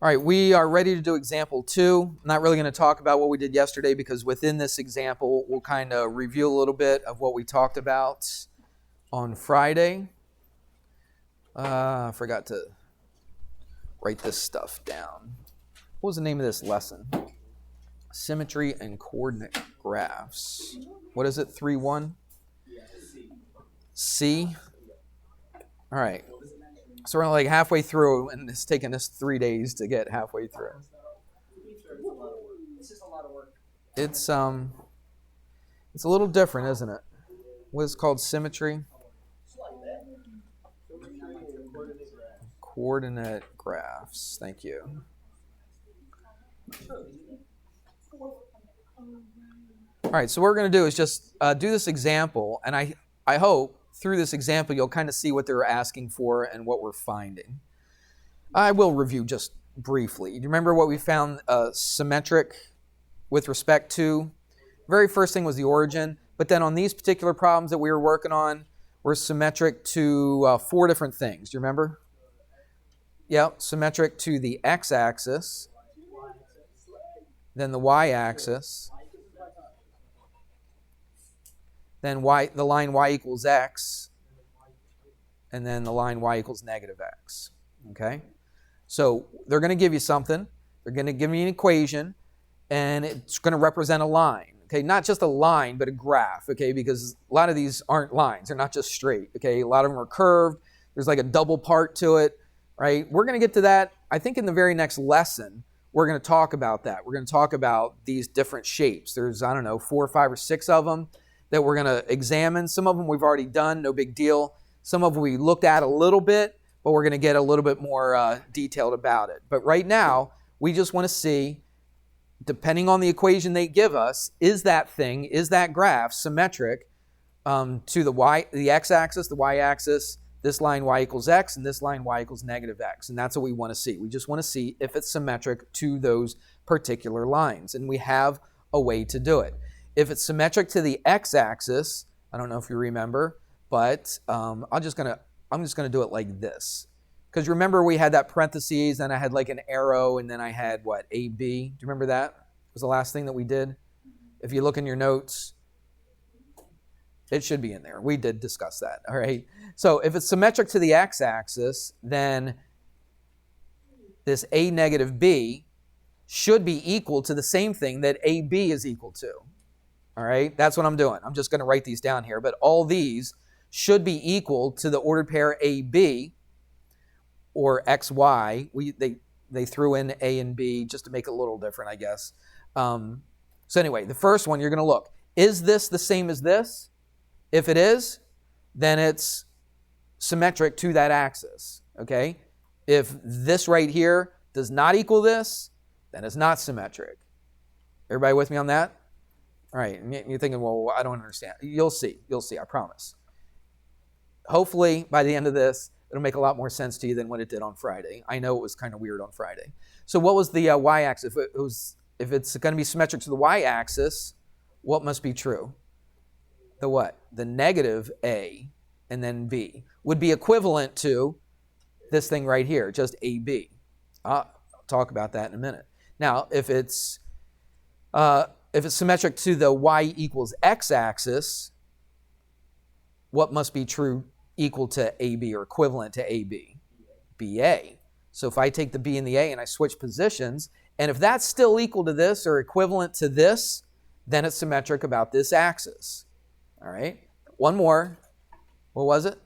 All right, we are ready to do example 2. I'm not really going to talk about what we did yesterday because within this example, we'll kind of review a little bit of what we talked about on Friday. I forgot to write this stuff down. What was the name of this lesson? Symmetry and coordinate graphs. What is it, 3-1? C? All right. So we're like halfway through, and it's taken us 3 days to get halfway through. It's just a lot of work. It's a little different, isn't it? What is called symmetry? Coordinate graphs. Thank you. All right, so what we're going to do is just do this example, and I hope through this example you'll kind of see what they're asking for and what we're finding. I will review just briefly. Do you remember what we found symmetric with respect to? Very first thing was the origin, but then on these particular problems that we were working on, we're symmetric to 4 different things. Do you remember? Yep, symmetric to the x-axis, then the y-axis, then the line y equals x, and then the line y equals negative x. Okay? So they're going to give you something. They're going to give me an equation, and it's going to represent a line. Okay? Not just a line, but a graph. Okay? Because a lot of these aren't lines. They're not just straight. Okay? A lot of them are curved. There's like a double part to it. Right? We're going to get to that, I think, in the very next lesson. We're going to talk about that. We're going to talk about these different shapes. There's, 4 or 5 or 6 of them that we're going to examine. Some of them we've already done, no big deal. Some of them we looked at a little bit, but we're going to get a little bit more detailed about it. But right now, we just want to see, depending on the equation they give us, is that graph symmetric to the x-axis, the y-axis, this line y equals x, and this line y equals negative x. And that's what we want to see. We just want to see if it's symmetric to those particular lines. And we have a way to do it. If it's symmetric to the x-axis, I don't know if you remember, but I'm just gonna do it like this. Because remember we had that parentheses, and I had like an arrow, and then I had what, AB? Do you remember that? It was the last thing that we did. If you look in your notes, it should be in there. We did discuss that. All right. So if it's symmetric to the x-axis, then this a negative b should be equal to the same thing that AB is equal to. All right, that's what I'm doing. I'm just going to write these down here, but all these should be equal to the ordered pair AB or XY. They threw in A and B just to make it a little different, I guess. So anyway, the first one you're going to look. Is this the same as this? If it is, then it's symmetric to that axis. Okay? If this right here does not equal this, then it's not symmetric. Everybody with me on that? All right, you're thinking, well, I don't understand. You'll see, I promise. Hopefully, by the end of this, it'll make a lot more sense to you than what it did on Friday. I know it was kind of weird on Friday. So what was the y-axis? If it's going to be symmetric to the y-axis, what must be true? The what? The negative a and then b would be equivalent to this thing right here, just AB. I'll talk about that in a minute. Now, if it's symmetric to the y equals x-axis, what must be true equal to AB or equivalent to AB? BA. So if I take the B and the A and I switch positions, and if that's still equal to this or equivalent to this, then it's symmetric about this axis. All right? One more. What was it?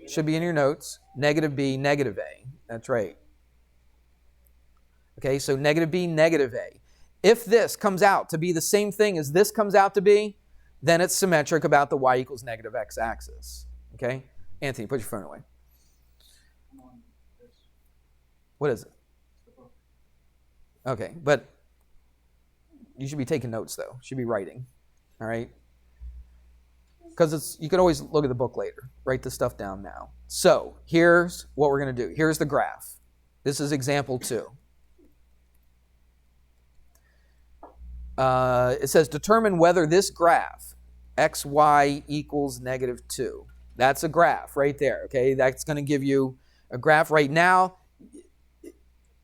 Should be in your notes. Negative B, negative A. That's right. Okay, so negative B, negative A. If this comes out to be the same thing as this comes out to be, then it's symmetric about the y equals negative x axis. Okay? Anthony, put your phone away. What is it? Okay, but you should be taking notes, though. You should be writing. All right? Because you can always look at the book later. Write this stuff down now. So here's what we're going to do. Here's the graph. This is example 2. It says determine whether this graph, xy equals negative 2. That's a graph right there, okay? That's going to give you a graph right now.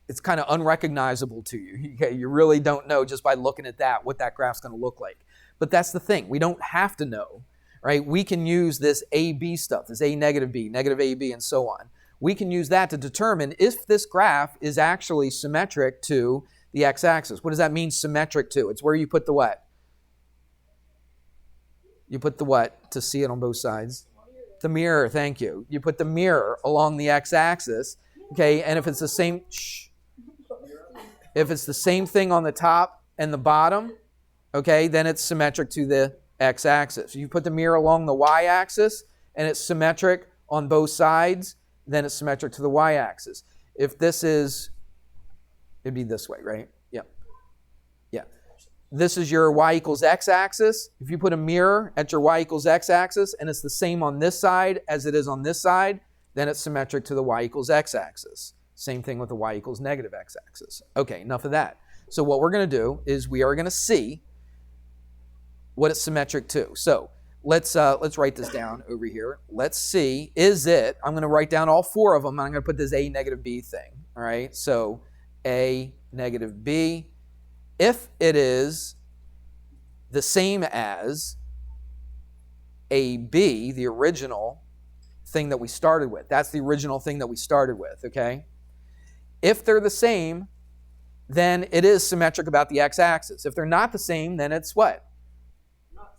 it's kind of unrecognizable to you. Okay, you really don't know just by looking at that what that graph's going to look like. But that's the thing. We don't have to know, right? We can use this AB stuff, this A negative B, negative AB, and so on. We can use that to determine if this graph is actually symmetric to the x-axis. What does that mean, symmetric to? It's where you put the what? You put the what to see it on both sides? The mirror, thank you. You put the mirror along the x-axis, okay, and if it's the same, if it's the same thing on the top and the bottom, okay, then it's symmetric to the x-axis. You put the mirror along the y-axis and it's symmetric on both sides, then it's symmetric to the y-axis. If this is, it'd be this way, right? Yeah. Yeah. This is your y equals x-axis. If you put a mirror at your y equals x-axis and it's the same on this side as it is on this side, then it's symmetric to the y equals x-axis. Same thing with the y equals negative x-axis. Okay, enough of that. So what we're going to do is we are going to see what it's symmetric to. So let's write this down over here. Let's see, is it, I'm going to write down all four of them. I'm going to put this A negative B thing. All right, so A negative B. If it is the same as AB, the original thing that we started with. That's the original thing that we started with, okay? If they're the same, then it is symmetric about the x-axis. If they're not the same, then it's what?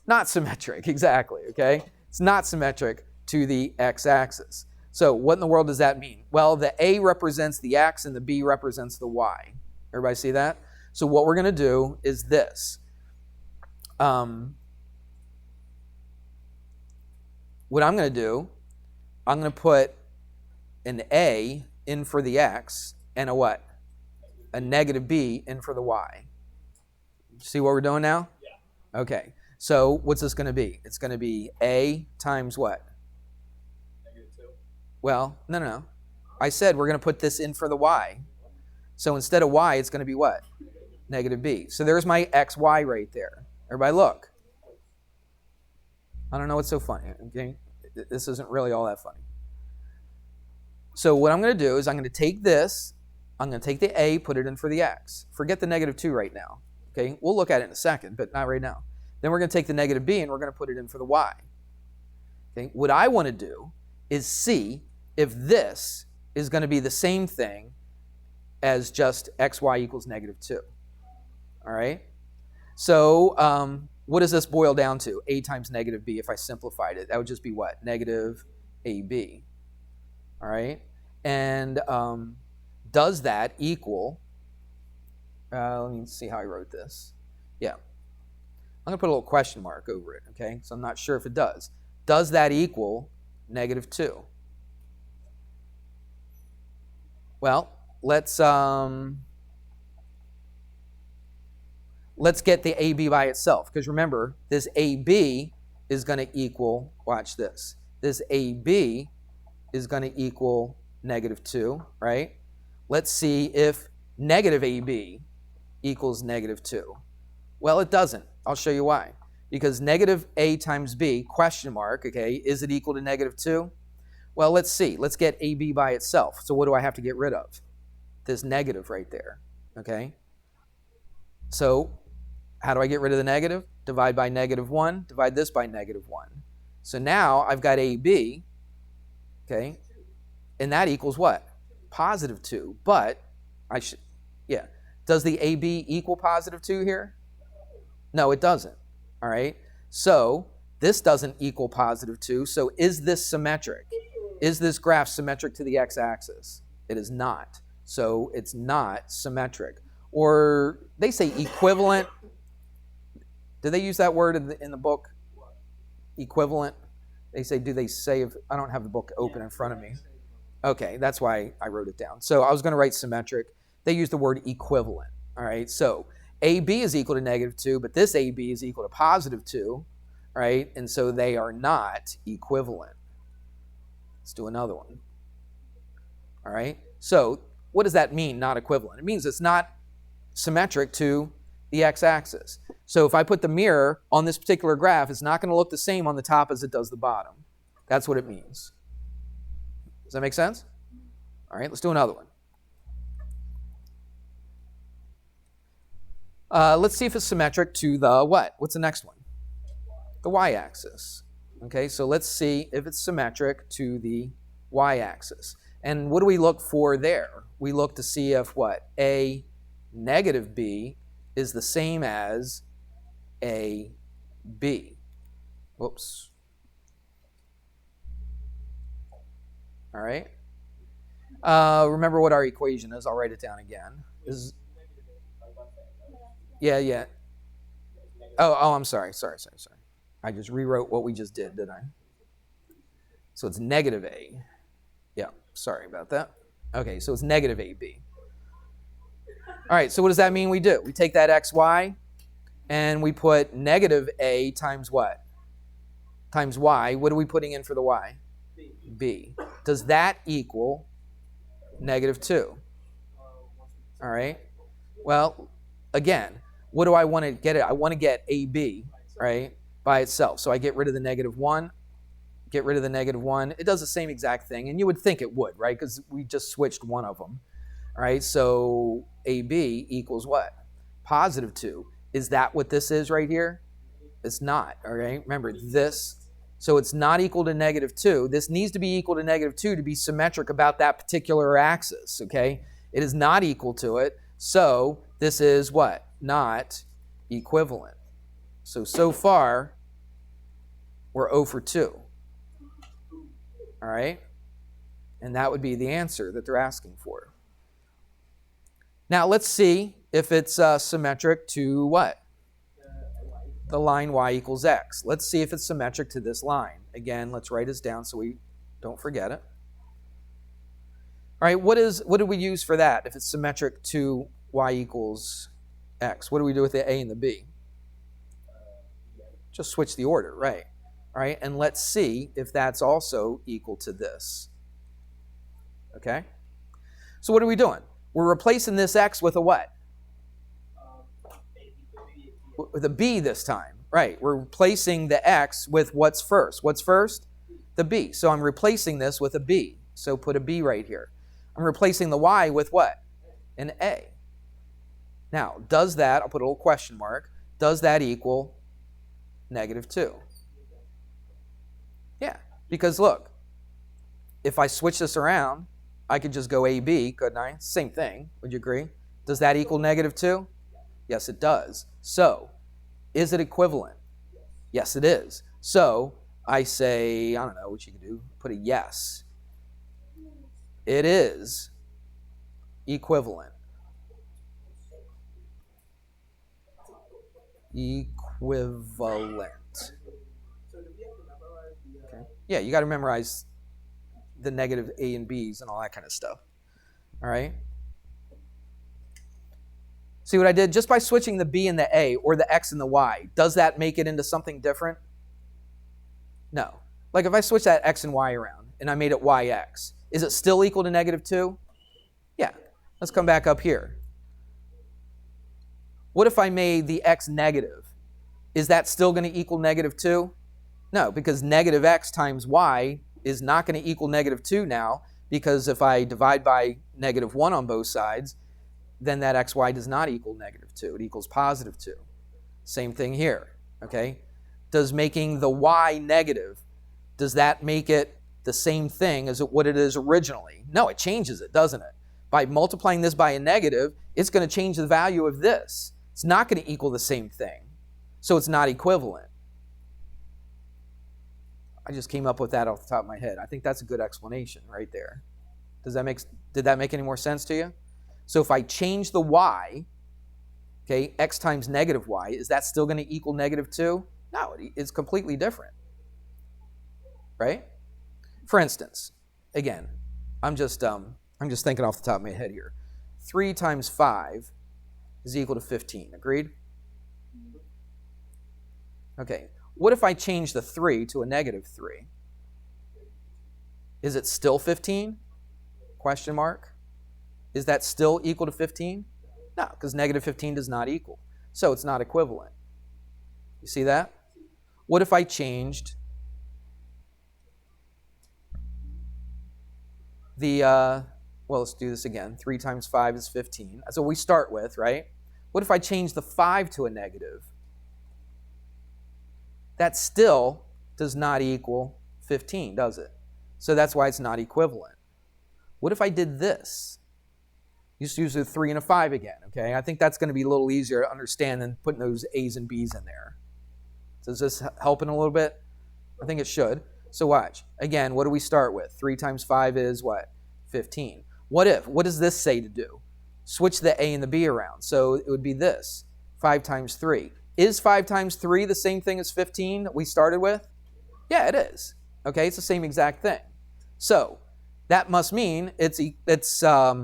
Not symmetric, exactly, okay? It's not symmetric to the x-axis. So what in the world does that mean? Well, the A represents the x and the B represents the y. Everybody see that? So what we're going to do is this. What I'm going to do, I'm going to put an A in for the x and a what? A negative B in for the y. See what we're doing now? Yeah. Okay. So what's this going to be? It's going to be A times what? Negative 2. Well, no. I said we're going to put this in for the y. So instead of y, it's going to be what? Negative B. So there's my xy right there. Everybody look. I don't know what's so funny. Okay? This isn't really all that funny. So what I'm going to do is I'm going to take this, I'm going to take the A, put it in for the x. Forget the negative 2 right now. Okay? We'll look at it in a second, but not right now. Then we're going to take the negative B and we're going to put it in for the y. Okay? What I want to do is see if this is going to be the same thing as just xy equals negative 2. All right? So what does this boil down to? A times negative B, if I simplified it. That would just be what? Negative AB. All right? And does that equal, let me see how I wrote this. Yeah. I'm going to put a little question mark over it, okay? So I'm not sure if it does. Does that equal negative 2? Well, let's get the AB by itself, because remember, this AB is going to equal, watch this, this AB is going to equal negative 2, right? Let's see if negative AB equals negative 2. Well, it doesn't. I'll show you why. Because negative A times B, question mark, okay, is it equal to negative 2? Well, let's see. Let's get AB by itself. So what do I have to get rid of? This negative right there, okay? So how do I get rid of the negative? Divide by negative 1, divide this by negative 1. So now I've got AB, okay, and that equals what? Positive 2. But I should, yeah. Does the AB equal positive 2 here? No, it doesn't. All right. So this doesn't equal positive 2. So is this symmetric? Is this graph symmetric to the x-axis? It is not. So it's not symmetric. Or they say equivalent. Do they use that word in the book? Equivalent? They say, do they say, I don't have the book open in front of me. Okay, that's why I wrote it down. So I was going to write symmetric. They use the word equivalent. All right, so AB is equal to negative 2, but this AB is equal to positive 2, right? And so they are not equivalent. Let's do another one. All right, so what does that mean, not equivalent? It means it's not symmetric to the x-axis. So if I put the mirror on this particular graph, it's not going to look the same on the top as it does the bottom. That's what it means. Does that make sense? All right, let's do another one. Let's see if it's symmetric to the what? What's the next one? The y-axis. Okay, so let's see if it's symmetric to the y-axis. And what do we look for there? We look to see if what? A negative b is the same as a b. Whoops. All right. Remember what our equation is. I'll write it down again. Yeah. Oh, I'm sorry. Sorry. I just rewrote what we just did, didn't I? So it's negative a. Yeah, sorry about that. Okay, so it's negative ab. All right, so what does that mean we do? We take that xy and we put negative a times what? Times y. What are we putting in for the y? B. Does that equal negative 2? All right. Well, again, what do I want to get? I want to get AB, right, by itself. So I get rid of the negative 1, get rid of the negative 1. It does the same exact thing, and you would think it would, right, because we just switched one of them. All right, so AB equals what? Positive 2. Is that what this is right here? It's not, all right? Remember, this, so it's not equal to negative 2. This needs to be equal to negative 2 to be symmetric about that particular axis, okay? It is not equal to it, so this is what? Not equivalent. So far, we're 0 for 2, all right? And that would be the answer that they're asking for. Now, let's see if it's symmetric to what? The line y equals x. Let's see if it's symmetric to this line. Again, let's write this down so we don't forget it. All right, what do we use for that if it's symmetric to y equals x? What do we do with the a and the b? Just switch the order, right? All right, and let's see if that's also equal to this. Okay? So what are we doing? We're replacing this x with a what? With a b this time. Right, we're replacing the x with what's first. What's first? The b. So I'm replacing this with a b. So put a b right here. I'm replacing the y with what? An a. Now, does that, I'll put a little question mark, does that equal negative 2? Yeah, because look, if I switch this around, I could just go AB, couldn't I? Same thing, would you agree? Does that equal negative 2? Yes, it does. So, is it equivalent? Yes, it is. So, I say, I don't know what you can do, put a yes. It is equivalent. Equivalent. Okay. Yeah, you got to memorize the negative a and b's and all that kind of stuff. All right? See what I did? Just by switching the b and the a, or the x and the y, does that make it into something different? No. Like if I switch that x and y around and I made it yx, is it still equal to negative 2? Yeah. Let's come back up here. What if I made the x negative? Is that still going to equal negative 2? No, because negative x times y is not going to equal negative 2 now, because if I divide by negative 1 on both sides, then that xy does not equal negative 2. It equals positive 2. Same thing here, okay? Does making the y negative, does that make it the same thing as what it is originally? No, it changes it, doesn't it? By multiplying this by a negative, it's going to change the value of this. It's not going to equal the same thing. So it's not equivalent. I just came up with that off the top of my head. I think that's a good explanation right there. Did that make any more sense to you? So if I change the y, okay, x times negative y, is that still going to equal negative 2? No, it's completely different. Right? For instance, again, I'm just thinking off the top of my head here. 3 times 5 is equal to 15. Agreed? Okay. What if I change the 3 to a negative 3? Is it still 15? Question mark. Is that still equal to 15? No, because negative 15 does not equal. So it's not equivalent. You see that? What if I changed the, well, let's do this again. 3 times 5 is 15. That's what we start with, right? What if I change the 5 to a negative? That still does not equal 15, does it? So that's why it's not equivalent. What if I did this? Just use a 3 and a 5 again, okay? I think that's going to be a little easier to understand than putting those A's and B's in there. Does this helping a little bit? I think it should. So watch. Again, what do we start with? 3 times 5 is what? 15. What does this say to do? Switch the A and the B around. So it would be this. 5 times 3. Is 5 times 3 the same thing as 15 that we started with? Yeah, it is. Okay, it's the same exact thing. So that must mean it's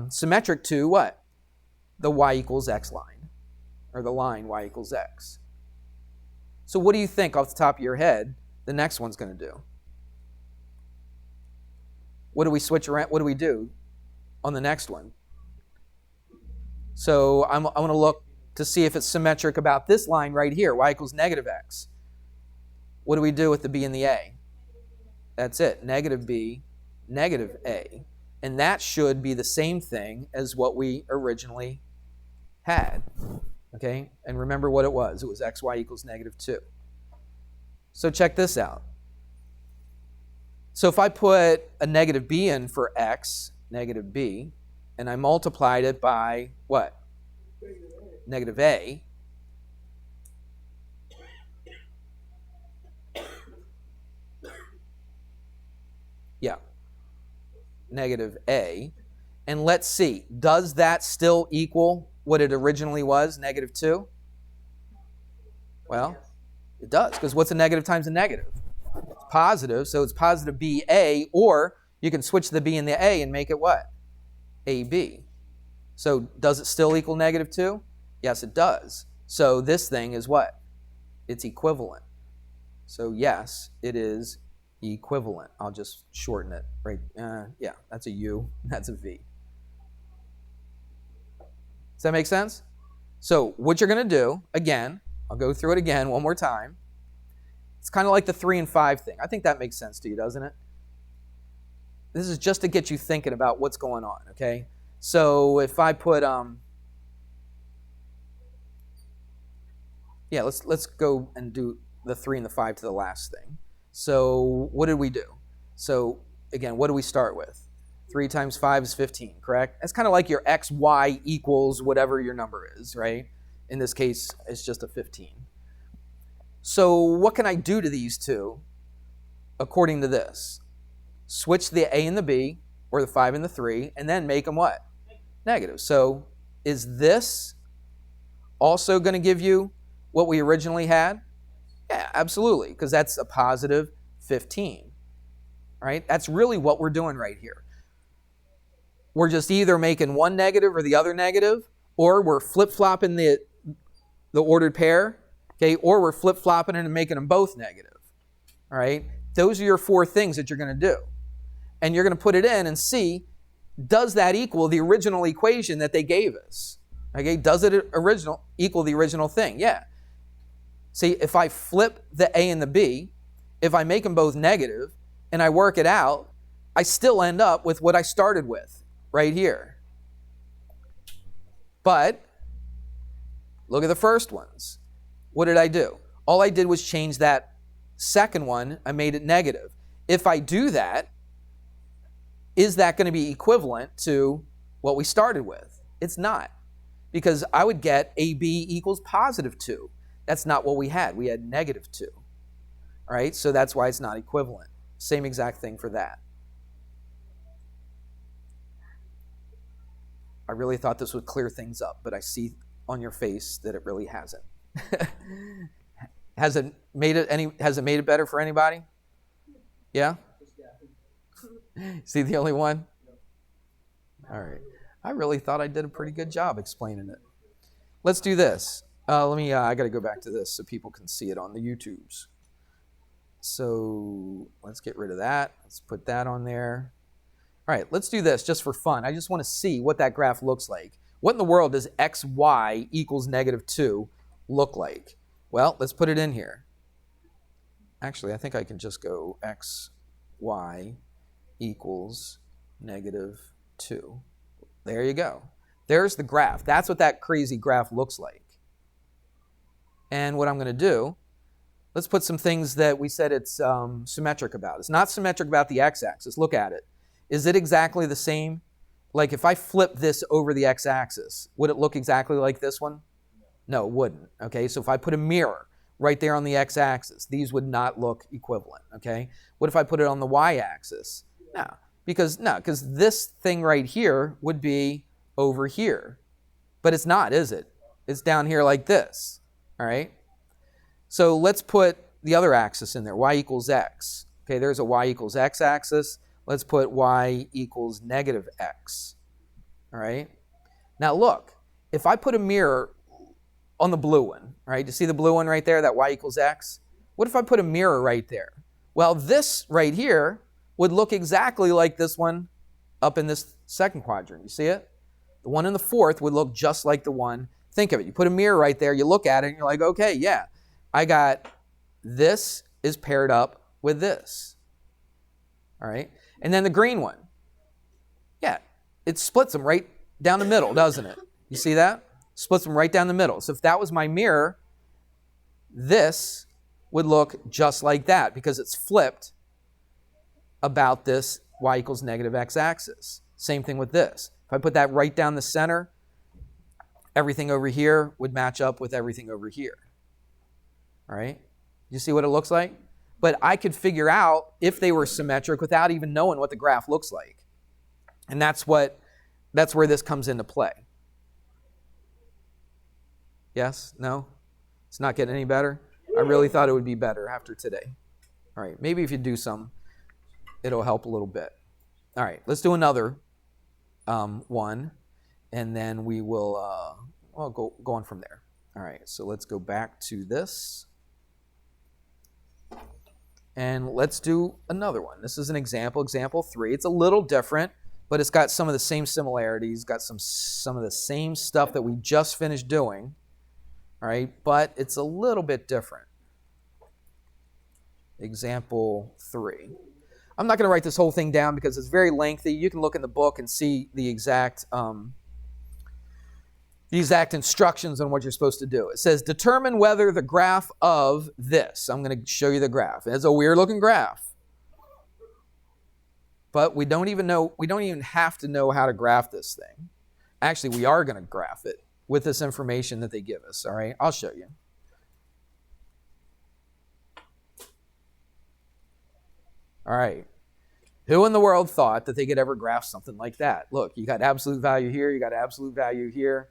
symmetric to what? The y equals x line, or the line y equals x. So what do you think off the top of your head the next one's going to do? What do we switch around? What do we do on the next one? So I want to look to see if it's symmetric about this line right here, y equals negative x. What do we do with the b and the a? That's it, negative b, negative a. And that should be the same thing as what we originally had. Okay, and remember what it was. It was xy equals negative 2. So check this out. So if I put a negative b in for x, negative b, and I multiplied it by what? Negative a. Yeah. Negative a. And let's see, does that still equal what it originally was, negative 2? Well, it does, because what's a negative times a negative? It's positive, so it's positive BA, or you can switch the B and the A and make it what? AB. So does it still equal negative 2? Yes, it does. So this thing is what? It's equivalent. So yes, it is equivalent. I'll just shorten it. Right? Yeah, that's a U. That's a V. Does that make sense? So what you're going to do, again, I'll go through it again one more time. It's kind of like the 3 and 5 thing. I think that makes sense to you, doesn't it? This is just to get you thinking about what's going on, okay? So if I put, yeah, let's go and do the 3 and the 5 to the last thing. So what did we do? So again, what do we start with? 3 times 5 is 15, correct? It's kind of like your x, y equals whatever your number is, right? In this case, it's just a 15. So what can I do to these two according to this? Switch the a and the b, or the 5 and the 3, and then make them what? Negative. So is this also going to give you what we originally had? Yeah, absolutely, because that's a positive 15. Right? That's really what we're doing right here. We're just either making one negative or the other negative, or we're flip-flopping the ordered pair, okay, or we're flip-flopping it and making them both negative. All right? Those are your 4 things that you're going to do. And you're going to put it in and see, does that equal the original equation that they gave us? Okay, does it equal the original thing? Yeah. See, if I flip the a and the b, if I make them both negative and I work it out, I still end up with what I started with right here. But look at the first ones. What did I do? All I did was change that second one. I made it negative. If I do that, is that going to be equivalent to what we started with? It's not, because I would get AB equals positive 2. That's not what we had. We had negative 2. All right, so that's why it's not equivalent. Same exact thing for that. I really thought this would clear things up, but I see on your face that it really hasn't. Has it made it better for anybody? Yeah? See, the only one? All right. I really thought I did a pretty good job explaining it. Let's do this. I got to go back to this so people can see it on the YouTubes. So let's get rid of that. Let's put that on there. All right, let's do this just for fun. I just want to see what that graph looks like. What in the world does xy equals negative 2 look like? Well, let's put it in here. Actually, I think I can just go xy equals negative 2. There you go. There's the graph. That's what that crazy graph looks like. And what I'm going to do, let's put some things that we said it's symmetric about. It's not symmetric about the x-axis. Look at it. Is it exactly the same? Like if I flip this over the x-axis, would it look exactly like this one? No, it wouldn't. Okay, so if I put a mirror right there on the x-axis, these would not look equivalent. Okay, what if I put it on the y-axis? No, because this thing right here would be over here, but it's not, is it? It's down here like this. All right. So let's put the other axis in there, y equals x. Okay, there's a y equals x axis. Let's put y equals negative x. All right. Now look, if I put a mirror on the blue one, right? You see the blue one right there, that y equals x? What if I put a mirror right there? Well, this right here would look exactly like this one up in this second quadrant. You see it? The one in the fourth would look just like the one. Think of it. You put a mirror right there, you look at it, and you're like, okay, yeah, I got this is paired up with this. All right? And then the green one. Yeah, it splits them right down the middle, doesn't it? You see that? Splits them right down the middle. So if that was my mirror, this would look just like that because it's flipped about this y equals negative x axis. Same thing with this. If I put that right down the center, everything over here would match up with everything over here. All right? You see what it looks like? But I could figure out if they were symmetric without even knowing what the graph looks like. And that's where this comes into play. Yes? No? It's not getting any better? I really thought it would be better after today. All right, maybe if you do some, it'll help a little bit. All right, let's do another one, and then we will go on from there. All right, so let's go back to this. And let's do another one. This is an example 3. It's a little different, but it's got some of the same similarities, got some of the same stuff that we just finished doing. All right, but it's a little bit different. Example 3. I'm not going to write this whole thing down because it's very lengthy. You can look in the book and see the exact instructions on what you're supposed to do. It says, determine whether the graph of this. I'm going to show you the graph. It's a weird looking graph. But we don't even have to know how to graph this thing. Actually, we are going to graph it with this information that they give us. All right, I'll show you. All right. Who in the world thought that they could ever graph something like that? Look, you got absolute value here, you got absolute value here.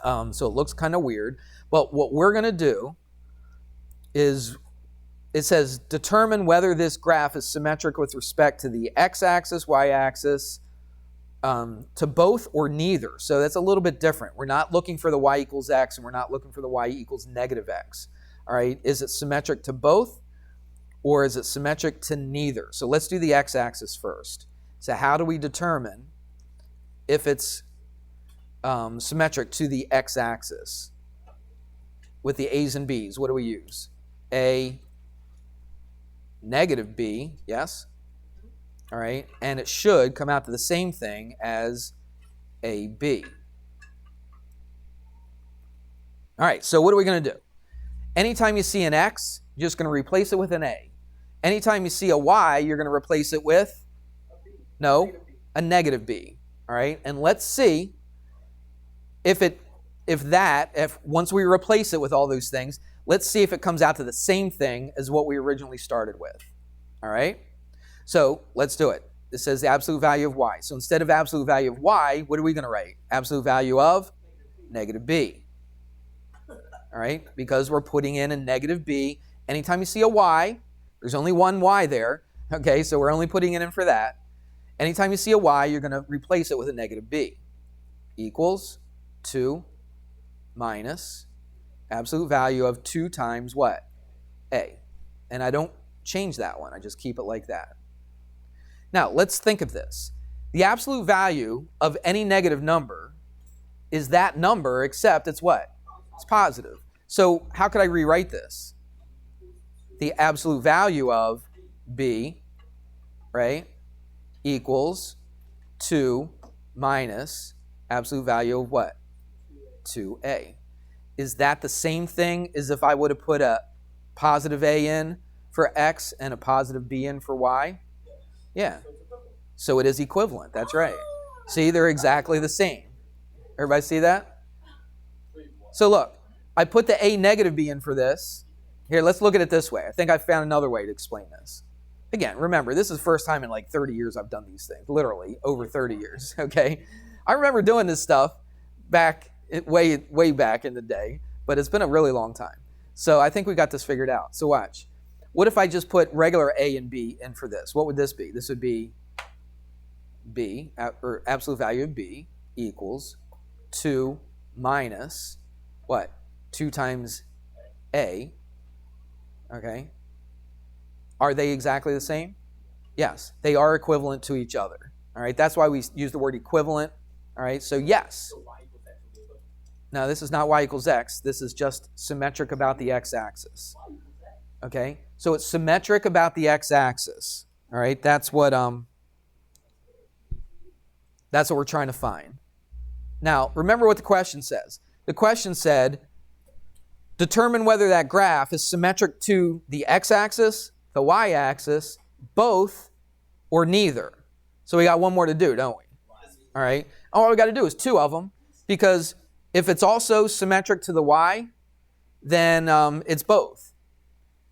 So it looks kind of weird. But what we're going to do is, it says, determine whether this graph is symmetric with respect to the x-axis, y-axis, to both or neither. So that's a little bit different. We're not looking for the y equals x, and we're not looking for the y equals negative x. All right, is it symmetric to both, or is it symmetric to neither? So let's do the x-axis first. So how do we determine if it's symmetric to the x-axis? With the a's and b's, what do we use? A, negative b, yes? All right, and it should come out to the same thing as AB. All right, so what are we going to do? Anytime you see an X, you're just going to replace it with an A. Anytime you see a Y, you're going to replace it with, a negative B. All right, and let's see if once we replace it with all those things, let's see if it comes out to the same thing as what we originally started with. All right? So let's do it. This says the absolute value of y. So instead of absolute value of y, what are we going to write? Absolute value of negative b. All right? Because we're putting in a negative b. Anytime you see a y, there's only one y there. Okay, so we're only putting it in for that. Anytime you see a y, you're going to replace it with a negative b. Equals 2 minus absolute value of 2 times what? A. And I don't change that one. I just keep it like that. Now, let's think of this. The absolute value of any negative number is that number, except it's what? It's positive. So how could I rewrite this? The absolute value of b, right, equals 2 minus absolute value of what? 2a. Is that the same thing as if I would have put a positive a in for x and a positive b in for y? Yeah. So it is equivalent. That's right. See, they're exactly the same. Everybody see that? So look, I put the a negative b in for this. Here, let's look at it this way. I think I found another way to explain this. Again, remember, this is the first time in like 30 years I've done these things. Literally, over 30 years, okay? I remember doing this stuff back, way back in the day, but it's been a really long time. So I think we got this figured out. So watch. What if I just put regular a and b in for this? What would this be? This would be b, or absolute value of b, equals 2 minus, what? 2 times a, okay? Are they exactly the same? Yes, they are equivalent to each other. All right, that's why we use the word equivalent. All right, so yes. No, this is not y equals x. This is just symmetric about the x-axis. Okay, so it's symmetric about the x-axis. All right, that's what we're trying to find. Now, remember what the question says. The question said, determine whether that graph is symmetric to the x-axis, the y-axis, both, or neither. So we got one more to do, don't we? All right. All we got to do is 2 of them, because if it's also symmetric to the y, then it's both.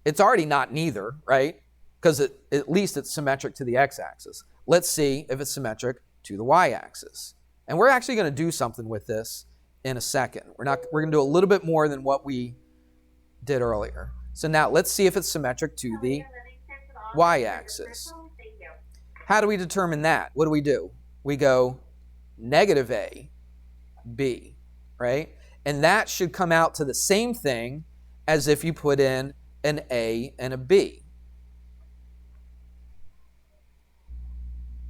It's already not neither, right? Because at least it's symmetric to the x-axis. Let's see if it's symmetric to the y-axis. And we're actually going to do something with this in a second. We're going to do a little bit more than what we did earlier. So now let's see if it's symmetric to the y-axis. How do we determine that? What do? We go negative a, b, right? And that should come out to the same thing as if you put in an a and a b.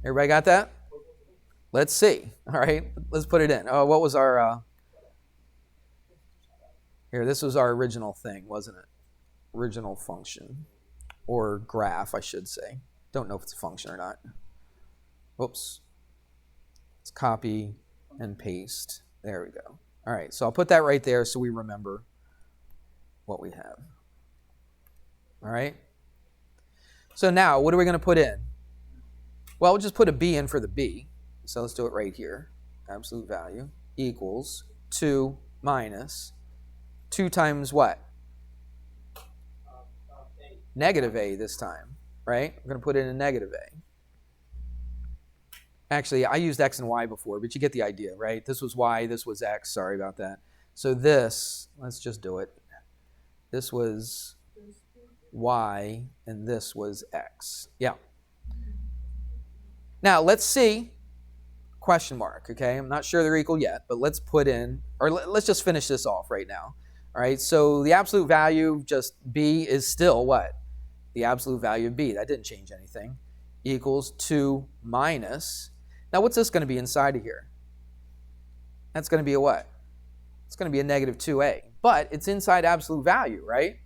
Everybody got that? Let's see. All right, let's put it in. Oh, what was our... Here, this was our original thing, wasn't it? Original function, or graph, I should say. Don't know if it's a function or not. Whoops. Let's copy and paste. There we go. All right, so I'll put that right there so we remember what we have. All right? So now, what are we going to put in? Well, we'll just put a b in for the b. So let's do it right here. Absolute value equals 2 minus 2 times what? Negative a this time, right? We're going to put in a negative a. Actually, I used x and y before, but you get the idea, right? This was y, this was x. Sorry about that. So this, let's just do it. This was y, and this was x. Yeah. Now, let's see. Question mark, okay? I'm not sure they're equal yet, but let's put in, or let's just finish this off right now. All right, so the absolute value, just b, is still what? The absolute value of b. That didn't change anything. Equals 2 minus. Now, what's this going to be inside of here? That's going to be a what? It's going to be a negative 2a. But it's inside absolute value, right?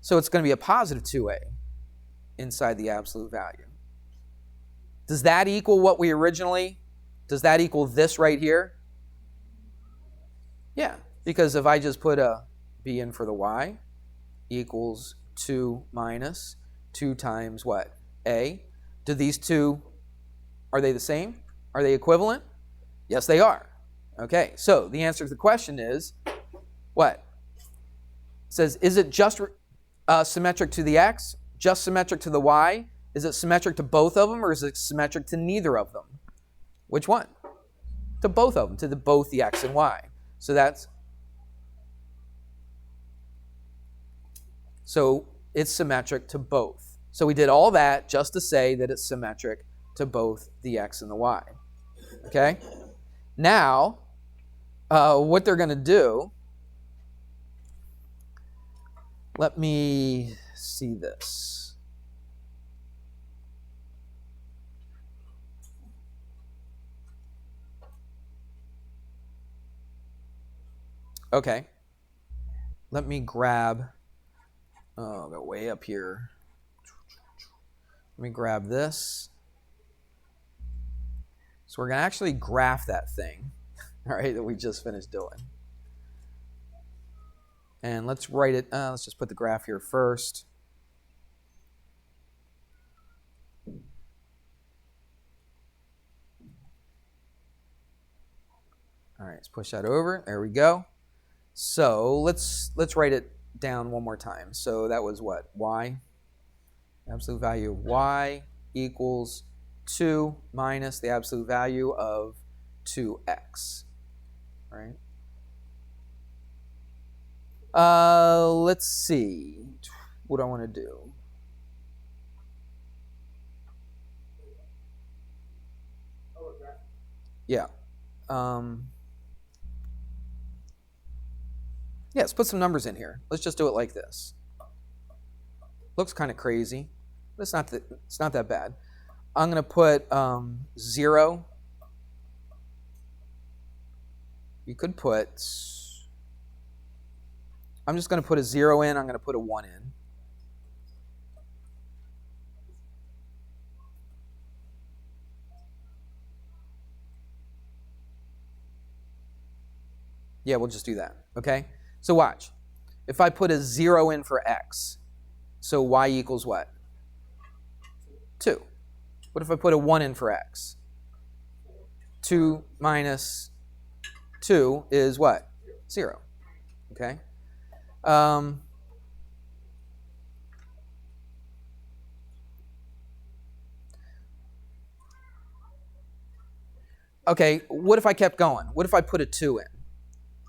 So it's going to be a positive 2a inside the absolute value. Does that equal what we originally... Does that equal this right here? Yeah, because if I just put a b in for the y equals 2 minus 2 times what? A. Do these two, are they the same? Are they equivalent? Yes, they are. Okay, so the answer to the question is what? It says, is it just symmetric to the x? Just symmetric to the y? Is it symmetric to both of them, or is it symmetric to neither of them? Which one? To both of them, to both the x and y. So it's symmetric to both. So we did all that just to say that it's symmetric to both the x and the y. Okay? Now, what they're going to do, let me see this. Okay, let me grab, I'll go way up here. Let me grab this. So we're going to actually graph that thing. all right, that we just finished doing. And let's write it, let's just put the graph here first. All right, let's push that over. There we go. So let's write it down one more time. So that was what? Y. Absolute value of y equals 2 minus the absolute value of 2x. Right? Let's see. What do I want to do? Yeah. Yeah, let's put some numbers in here. Let's just do it like this. Looks kind of crazy, but it's not that bad. I'm going to put 0. You could put, I'm just going to put a 0 in. I'm going to put a 1 in. Yeah, we'll just do that, okay? So watch. If I put a 0 in for x, so y equals what? 2. What if I put a 1 in for x? 2 minus 2 is what? 0. Okay? Okay, what if I kept going? What if I put a 2 in?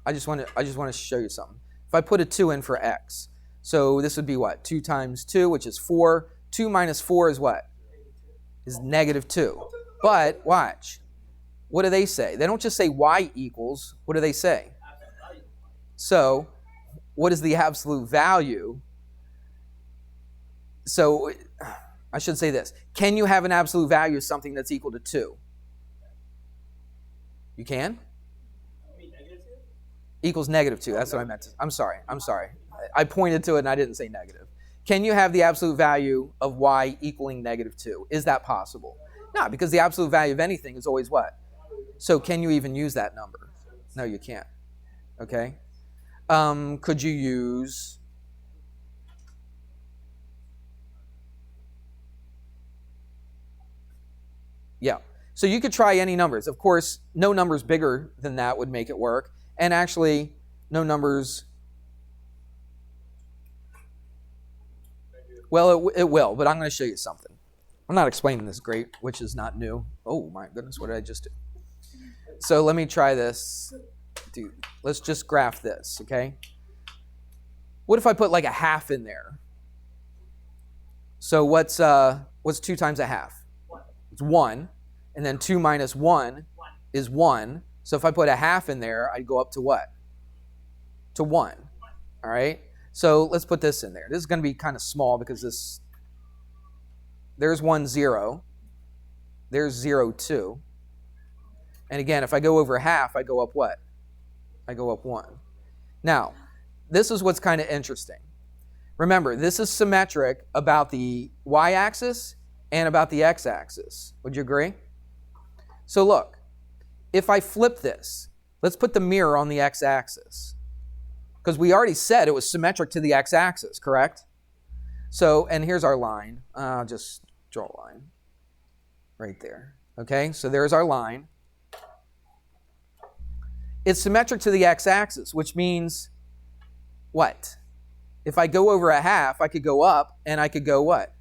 I just want to show you something. If I put a 2 in for x, so this would be what? 2 times 2, which is 4. 2 minus 4 is what? Is negative 2. But watch. What do they say? They don't just say y equals. What do they say? So what is the absolute value? So I should say this. Can you have an absolute value of something that's equal to 2? You can? Equals negative 2. That's what I meant to. I'm sorry. I pointed to it and I didn't say negative. Can you have the absolute value of y equaling negative 2? Is that possible? No, because the absolute value of anything is always what? So can you even use that number? No, you can't. Okay? Could you use... Yeah. So you could try any numbers. Of course, no numbers bigger than that would make it work. And actually, no numbers... Well, it will, but I'm going to show you something. I'm not explaining this great, which is not new. Oh, my goodness, what did I just do? So let me try this. Let's just graph this, okay? What if I put like a half in there? So what's 2 times a half? It's 1. And then 2 minus 1 is 1. So if I put a half in there, I'd go up to what? To 1. All right? So let's put this in there. This is going to be kind of small because there's 1, 0. There's 0, 2. And again, if I go over half, I go up what? I go up 1. Now, this is what's kind of interesting. Remember, this is symmetric about the y-axis and about the x-axis. Would you agree? So look, if I flip this, let's put the mirror on the x-axis. Because we already said it was symmetric to the x-axis, correct? So, and here's our line. I'll just draw a line right there. Okay, so there's our line. It's symmetric to the x-axis, which means what? If I go over a half, I could go up, and I could go what?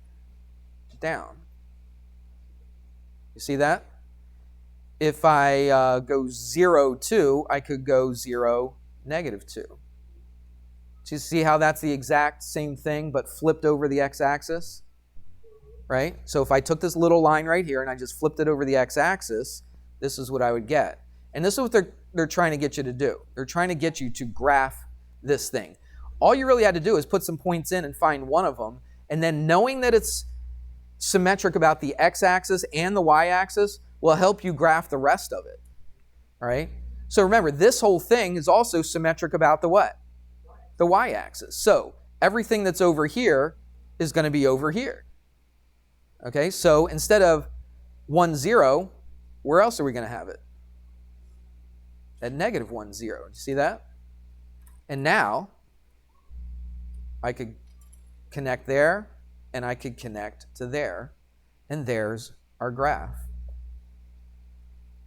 Down. You see that? If I go 0, 2, I could go 0, negative 2. Do you see how that's the exact same thing, but flipped over the x-axis? Right? So if I took this little line right here and I just flipped it over the x-axis, this is what I would get. And this is what they're trying to get you to do. They're trying to get you to graph this thing. All you really had to do is put some points in and find one of them, and then knowing that it's symmetric about the x-axis and the y-axis will help you graph the rest of it. All right? So remember, this whole thing is also symmetric about the what? The y-axis. So everything that's over here is going to be over here. Okay, so instead of 1, 0, where else are we going to have it? at negative 1, 0. Do you see that? And now I could connect there, and I could connect to there, and there's our graph.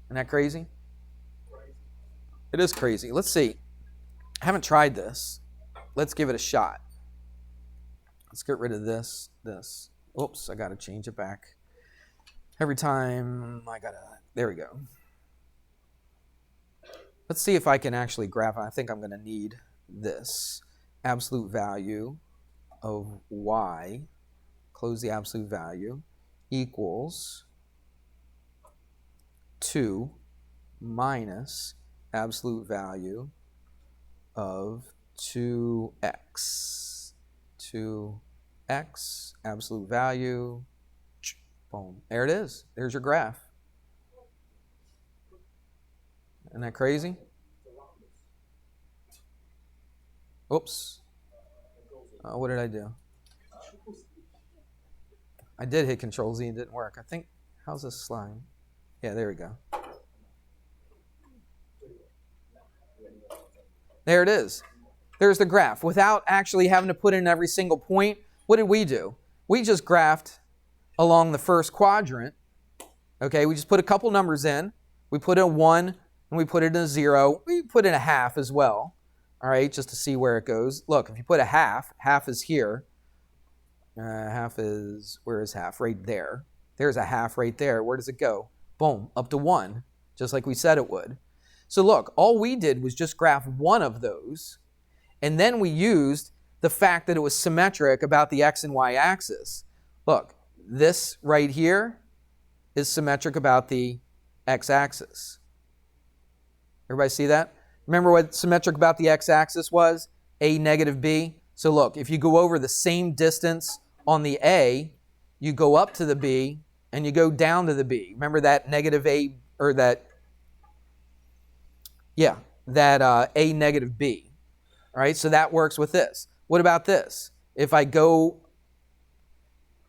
Isn't that crazy? It is crazy. Let's see. I haven't tried this. Let's give it a shot. Let's get rid of this. Oops, I got to change it back. Every time there we go. Let's see if I can actually graph. I think I'm going to need this. Absolute value of y, close the absolute value, equals 2 minus absolute value of 2x. 2x, absolute value, boom. There it is. There's your graph. Isn't that crazy? Oops. What did I do? I did hit Control Z and it didn't work. I think, how's this slide? Yeah, there we go. There it is. There's the graph. Without actually having to put in every single point, what did we do? We just graphed along the first quadrant. Okay, we just put a couple numbers in. We put in a 1 and we put it in a 0. We put in a half as well. All right, just to see where it goes. Look, if you put a half is here. Half is, where is half? Right there. There's a half right there. Where does it go? Boom, up to 1, just like we said it would. So look, all we did was just graph one of those, and then we used the fact that it was symmetric about the x and y axis. Look, this right here is symmetric about the x-axis. Everybody see that? Remember what symmetric about the x-axis was? A negative b. So look, if you go over the same distance on the a, you go up to the b, and you go down to the b. Remember that negative a, or that, yeah, that a negative b. All right, so that works with this. What about this? If I go,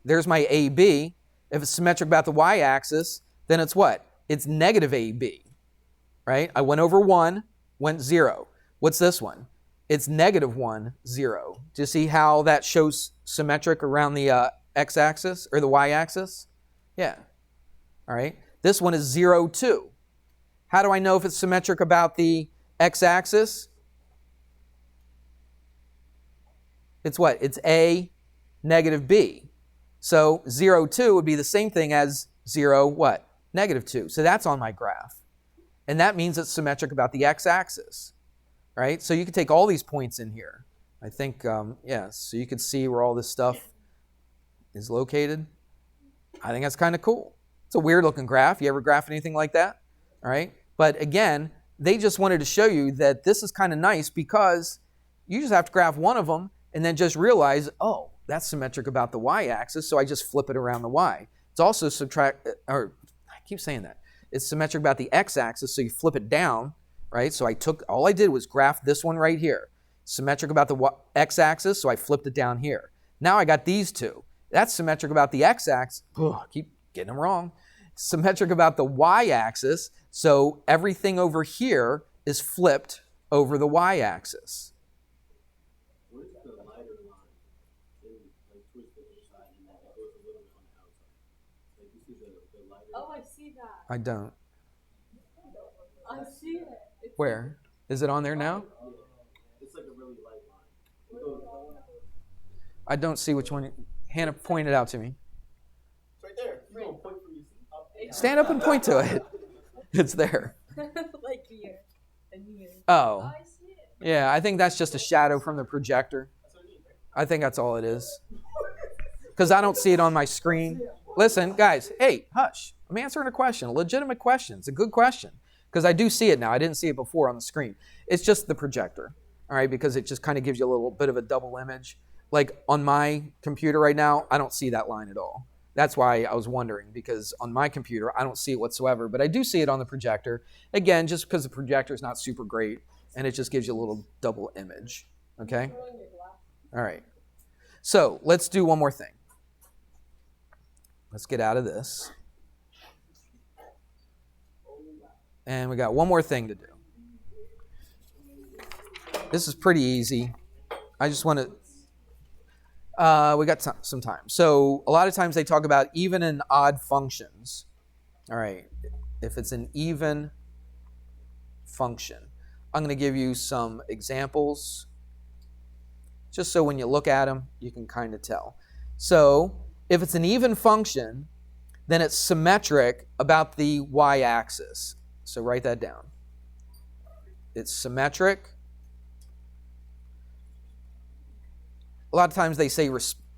there's my AB. If it's symmetric about the y-axis, then it's what? It's negative AB, right? I went over 1, went 0. What's this one? It's negative 1, 0. Do you see how that shows symmetric around the x-axis or the y-axis? Yeah. All right. This one is 0, 2. How do I know if it's symmetric about the x-axis? It's what? It's A, negative B. So 0, 2 would be the same thing as 0, what? Negative 2. So that's on my graph. And that means it's symmetric about the x-axis. Right? So you can take all these points in here. I think, so you can see where all this stuff is located. I think that's kind of cool. It's a weird looking graph. You ever graph anything like that? All right. But again, they just wanted to show you that this is kind of nice because you just have to graph one of them and then just realize, oh, that's symmetric about the y-axis, so I just flip it around the y. It's also I keep saying that. It's symmetric about the x-axis, so you flip it down, right? So all I did was graph this one right here. Symmetric about the x-axis, so I flipped it down here. Now I got these two. That's symmetric about the x-axis. I keep getting them wrong. Symmetric about the y-axis, so everything over here is flipped over the y-axis. Where's the lighter line? Like twist the other side and then it goes a little bit on the outside. Like you see the lighter. Oh, I see that. I don't. I see it. Where? Is it on there now? Yeah. It's like a really light line. I don't see which one. Hannah, point it out to me. It's right there. You don't point from your seat up. Stand up and point to it. It's there. Like here and here. Oh. I see it. Yeah, I think that's just a shadow from the projector. I think that's all it is. Because I don't see it on my screen. Listen, guys, hey, hush. I'm answering a question, a legitimate question. It's a good question. Because I do see it now. I didn't see it before on the screen. It's just the projector, all right, because it just kind of gives you a little bit of a double image. Like on my computer right now, I don't see that line at all. That's why I was wondering, because on my computer, I don't see it whatsoever. But I do see it on the projector. Again, just because the projector is not super great, and it just gives you a little double image, okay? All right. So let's do one more thing. Let's get out of this. And we got one more thing to do. This is pretty easy. I just want to, we got some time. So a lot of times they talk about even and odd functions. All right, if it's an even function. I'm going to give you some examples, just so when you look at them, you can kind of tell. So if it's an even function, then it's symmetric about the y-axis. So write that down. It's symmetric. A lot of times they say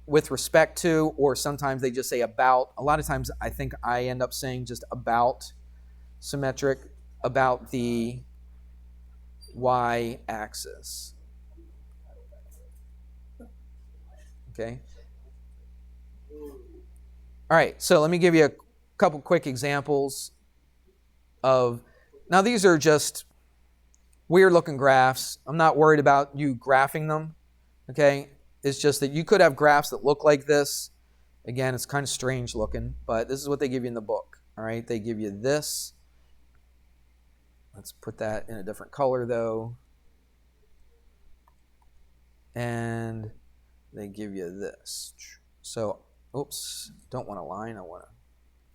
with respect to, or sometimes they just say about. A lot of times I think I end up saying just about, symmetric about the y-axis. Okay. All right, so let me give you a couple quick examples of, now these are just weird looking graphs. I'm not worried about you graphing them, okay? It's just that you could have graphs that look like this. Again, it's kind of strange looking, but this is what they give you in the book, all right? They give you this. Let's put that in a different color though. And they give you this. So, oops, don't want a line, I want to,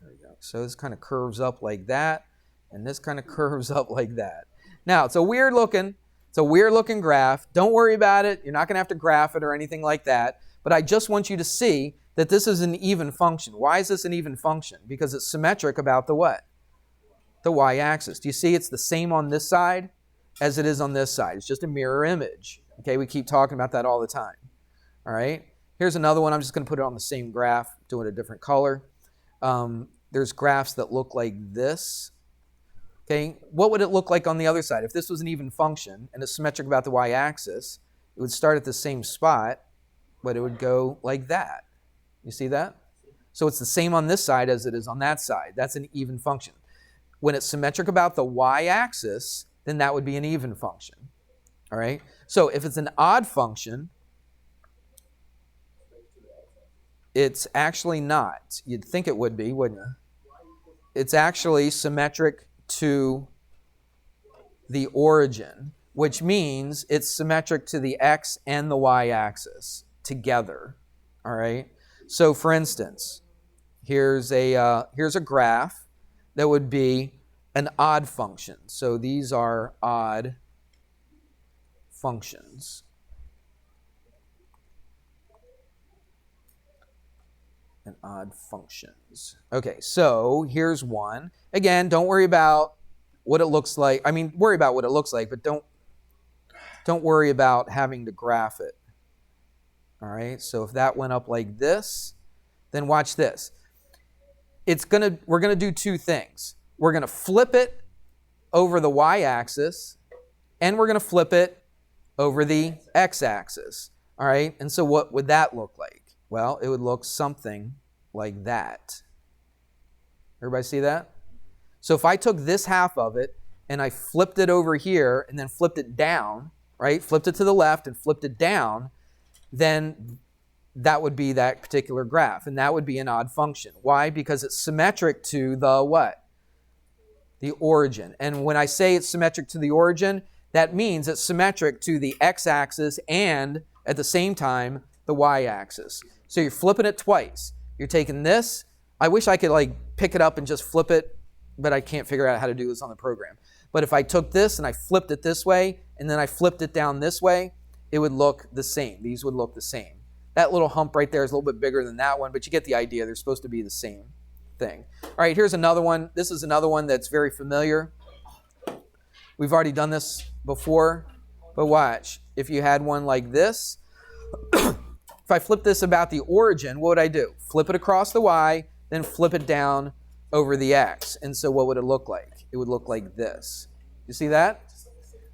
there we go. So this kind of curves up like that, and this kind of curves up like that. Now, it's a weird looking graph. Don't worry about it. You're not going to have to graph it or anything like that. But I just want you to see that this is an even function. Why is this an even function? Because it's symmetric about the what? The y-axis. Do you see it's the same on this side as it is on this side? It's just a mirror image. Okay, we keep talking about that all the time. All right, here's another one. I'm just going to put it on the same graph, do it a different color. There's graphs that look like this. Okay, what would it look like on the other side? If this was an even function and it's symmetric about the y-axis, it would start at the same spot, but it would go like that. You see that? So it's the same on this side as it is on that side. That's an even function. When it's symmetric about the y-axis, then that would be an even function. All right? So if it's an odd function, it's actually not. You'd think it would be, wouldn't you? It's actually symmetric to the origin, which means it's symmetric to the x and the y-axis together. All right? So for instance, here's a graph that would be an odd function. So these are odd functions. And odd functions. Okay, so here's one. Again, don't worry about what it looks like. I mean, worry about what it looks like, but don't worry about having to graph it. All right, so if that went up like this, then watch this. We're gonna do two things. We're gonna flip it over the y-axis, and we're gonna flip it over the x-axis. All right, and so what would that look like? Well, it would look something like that. Everybody see that? So if I took this half of it and I flipped it over here and then flipped it down, right? Flipped it to the left and flipped it down, then that would be that particular graph, and that would be an odd function. Why? Because it's symmetric to the what? The origin. And when I say it's symmetric to the origin, that means it's symmetric to the x-axis and at the same time the y-axis. So you're flipping it twice. You're taking this. I wish I could pick it up and just flip it, but I can't figure out how to do this on the program. But if I took this and I flipped it this way and then I flipped it down this way, it would look the same. These would look the same. That little hump right there is a little bit bigger than that one, but you get the idea. They're supposed to be the same thing. All right, here's another one. This is another one that's very familiar. We've already done this before, but watch. If you had one like this, if I flip this about the origin, what would I do? Flip it across the y, then flip it down over the x. And so what would it look like? It would look like this. You see that?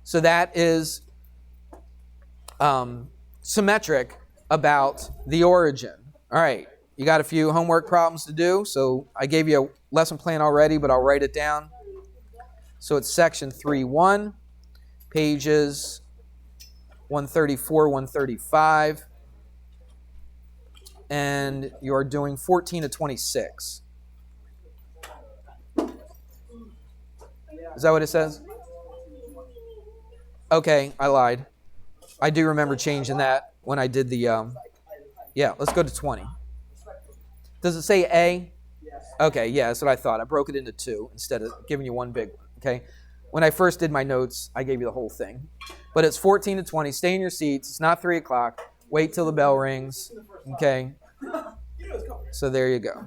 So that is symmetric about the origin. All right, you got a few homework problems to do. So I gave you a lesson plan already, but I'll write it down. So it's section 3.1, pages 134, 135. And you're doing 14 to 26. Is that what it says? Okay, I lied. I do remember changing that when I did the, yeah, let's go to 20. Does it say A? Okay, yeah, that's what I thought. I broke it into two instead of giving you one big one, okay? When I first did my notes, I gave you the whole thing. But it's 14 to 20. Stay in your seats. It's not 3 o'clock. Wait till the bell rings, okay? So there you go.